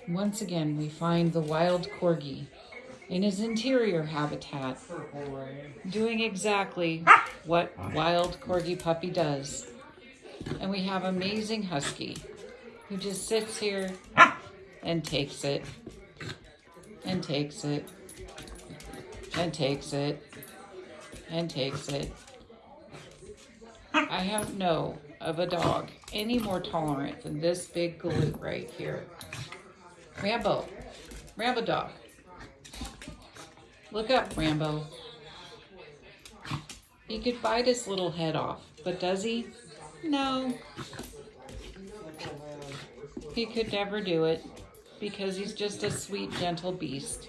Once again, we find the wild corgi in his interior habitat, doing exactly what wild corgi puppy does. And we have amazing husky who just sits here and takes it, and takes it, and takes it, and takes it. I don't know of a dog any more tolerant than this big galoot right here. Rambo. Rambo dog. Look up, Rambo. He could bite his little head off, but does he? No. He could never do it because he's just a sweet, gentle beast.